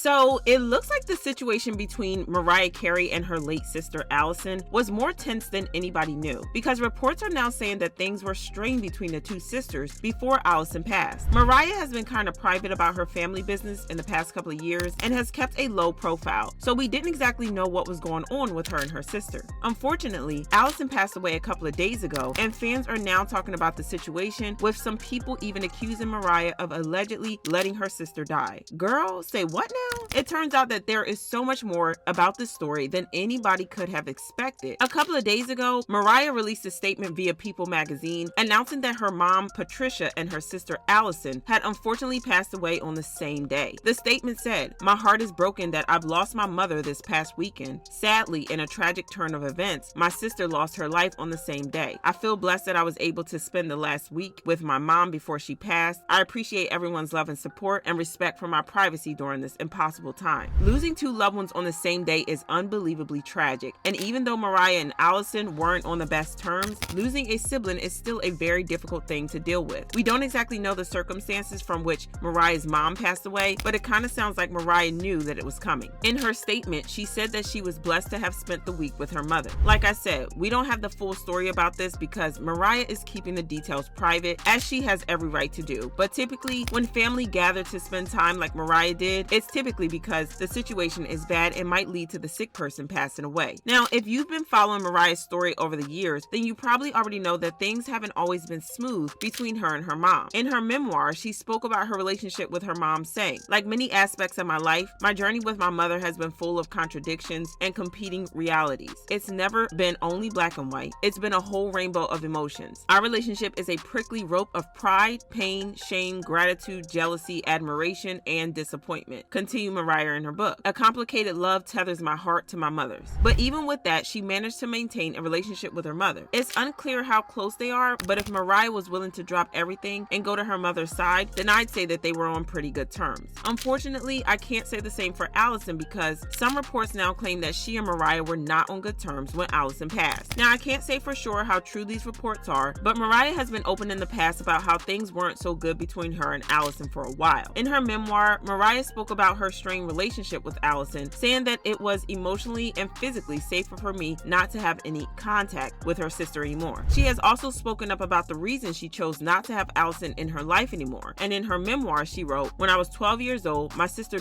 So it looks like the situation between Mariah Carey and her late sister Alison was more tense than anybody knew, because reports are now saying that things were strained between the two sisters before Alison passed. Mariah has been kind of private about her family business in the past couple of years and has kept a low profile, so we didn't exactly know what was going on with her and her sister. Unfortunately, Alison passed away a couple of days ago, and fans are now talking about the situation, with some people even accusing Mariah of allegedly letting her sister die. Girl, say what now? It turns out that there is so much more about this story than anybody could have expected. A couple of days ago, Mariah released a statement via People magazine announcing that her mom, Patricia, and her sister Alison had unfortunately passed away on the same day. The statement said, "My heart is broken that I've lost my mother this past weekend. Sadly, in a tragic turn of events, my sister lost her life on the same day. I feel blessed that I was able to spend the last week with my mom before she passed. I appreciate everyone's love and support and respect for my privacy during this impossible time." Losing two loved ones on the same day is unbelievably tragic, and even though Mariah and Alison weren't on the best terms, losing a sibling is still a very difficult thing to deal with. We don't exactly know the circumstances from which Mariah's mom passed away, but it kind of sounds like Mariah knew that it was coming. In her statement, she said that she was blessed to have spent the week with her mother. Like I said, we don't have the full story about this because Mariah is keeping the details private, as she has every right to do. But typically, when family gather to spend time like Mariah did, it's typically because the situation is bad and might lead to the sick person passing away. Now, if you've been following Mariah's story over the years, then you probably already know that things haven't always been smooth between her and her mom. In her memoir, she spoke about her relationship with her mom, saying, "Like many aspects of my life, my journey with my mother has been full of contradictions and competing realities. It's never been only black and white. It's been a whole rainbow of emotions. Our relationship is a prickly rope of pride, pain, shame, gratitude, jealousy, admiration, and disappointment," continued Mariah in her book. "A complicated love tethers my heart to my mother's." But even with that, she managed to maintain a relationship with her mother. It's unclear how close they are, but if Mariah was willing to drop everything and go to her mother's side, then I'd say that they were on pretty good terms. Unfortunately, I can't say the same for Alison, because some reports now claim that she and Mariah were not on good terms when Alison passed. Now, I can't say for sure how true these reports are, but Mariah has been open in the past about how things weren't so good between her and Alison for a while. In her memoir, Mariah spoke about her strained relationship with Alison, saying that it was emotionally and physically safer for me not to have any contact with her sister anymore. She has also spoken up about the reason she chose not to have Alison in her life anymore. And in her memoir, she wrote, "When I was 12 years old, my sister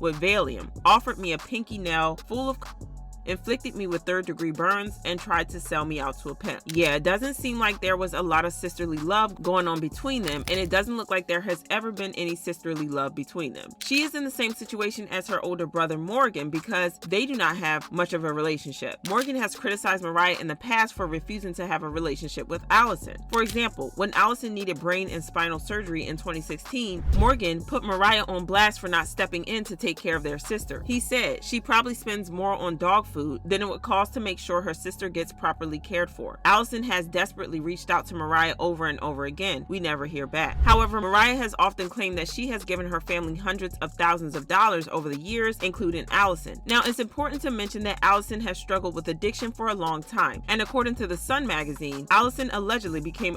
with Valium offered me a pinky nail full of inflicted me with third-degree burns, and tried to sell me out to a pimp." Yeah, it doesn't seem like there was a lot of sisterly love going on between them, and it doesn't look like there has ever been any sisterly love between them. She is in the same situation as her older brother Morgan, because they do not have much of a relationship. Morgan has criticized Mariah in the past for refusing to have a relationship with Alison. For example, when Alison needed brain and spinal surgery in 2016, Morgan put Mariah on blast for not stepping in to take care of their sister. He said she probably spends more on dog food than it would cost to make sure her sister gets properly cared for. Alison has desperately reached out to Mariah over and over again. We never hear back. However, Mariah has often claimed that she has given her family hundreds of thousands of dollars over the years, including Alison. Now, it's important to mention that Alison has struggled with addiction for a long time, and according to The Sun magazine, Alison allegedly became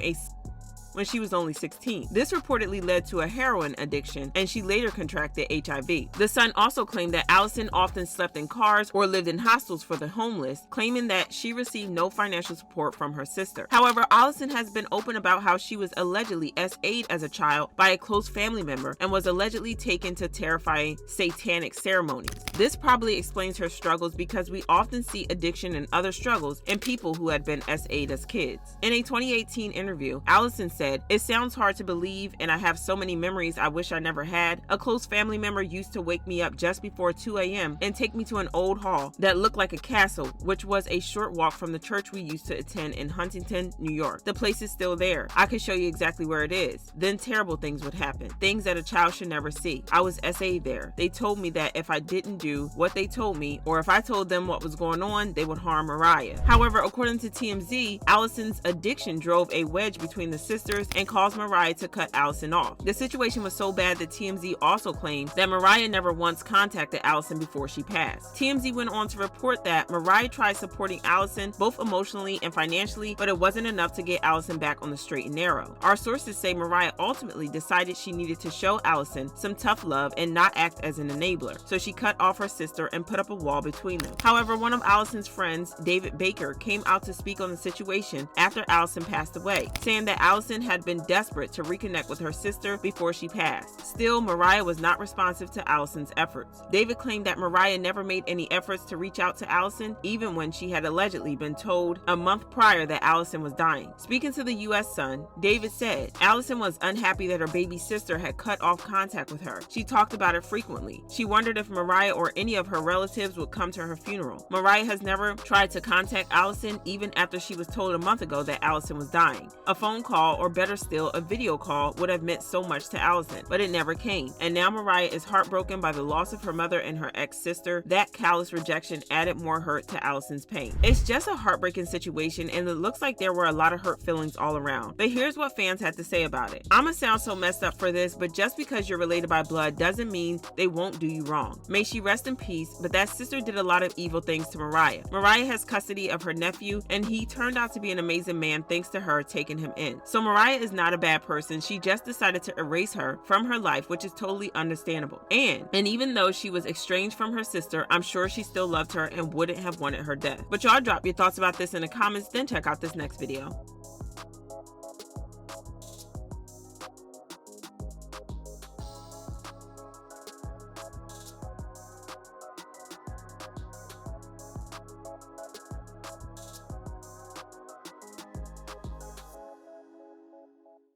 when she was only 16. This reportedly led to a heroin addiction, and she later contracted HIV. The Sun also claimed that Alison often slept in cars or lived in hostels for the homeless, claiming that she received no financial support from her sister. However, Alison has been open about how she was allegedly SA'd as a child by a close family member and was allegedly taken to terrifying satanic ceremonies. This probably explains her struggles, because we often see addiction and other struggles in people who had been SA'd as kids. In a 2018 interview, Alison said, "It sounds hard to believe, and I have so many memories I wish I never had. A close family member used to wake me up just before 2 a.m. and take me to an old hall that looked like a castle, which was a short walk from the church we used to attend in Huntington, New York. The place is still there. I could show you exactly where it is. Then terrible things would happen, things that a child should never see. I was SA'd there. They told me that if I didn't do what they told me, or if I told them what was going on, they would harm Mariah. However, according to TMZ, Alison's addiction drove a wedge between the sisters and caused Mariah to cut Alison off. The situation was so bad that TMZ also claimed that Mariah never once contacted Alison before she passed. TMZ went on to report that Mariah tried supporting Alison both emotionally and financially, but it wasn't enough to get Alison back on the straight and narrow. Our sources say Mariah ultimately decided she needed to show Alison some tough love and not act as an enabler, so she cut off her sister and put up a wall between them. However, one of Alison's friends, David Baker, came out to speak on the situation after Alison passed away, saying that Alison had been desperate to reconnect with her sister before she passed. Still, Mariah was not responsive to Alison's efforts. David claimed that Mariah never made any efforts to reach out to Alison, even when she had allegedly been told a month prior that Alison was dying. Speaking to the U.S. Sun, David said, Alison was unhappy that her baby sister had cut off contact with her. She talked about it frequently. She wondered if Mariah or any of her relatives would come to her funeral. Mariah has never tried to contact Alison, even after she was told a month ago that Alison was dying. A phone call, or better still, a video call, would have meant so much to Alison, but it never came. And now Mariah is heartbroken by the loss of her mother and her ex-sister. That callous rejection added more hurt to Alison's pain. It's just a heartbreaking situation, and it looks like there were a lot of hurt feelings all around. But here's what fans had to say about it. I'ma sound so messed up for this, but just because you're related by blood doesn't mean they won't do you wrong. May she rest in peace, but that sister did a lot of evil things to Mariah. Mariah has custody of her nephew, and he turned out to be an amazing man thanks to her taking him in. So Mariah is not a bad person. She just decided to erase her from her life, which is totally understandable. And even though she was estranged from her sister, I'm sure she still loved her and wouldn't have wanted her death. But y'all drop your thoughts about this in the comments, then check out this next video.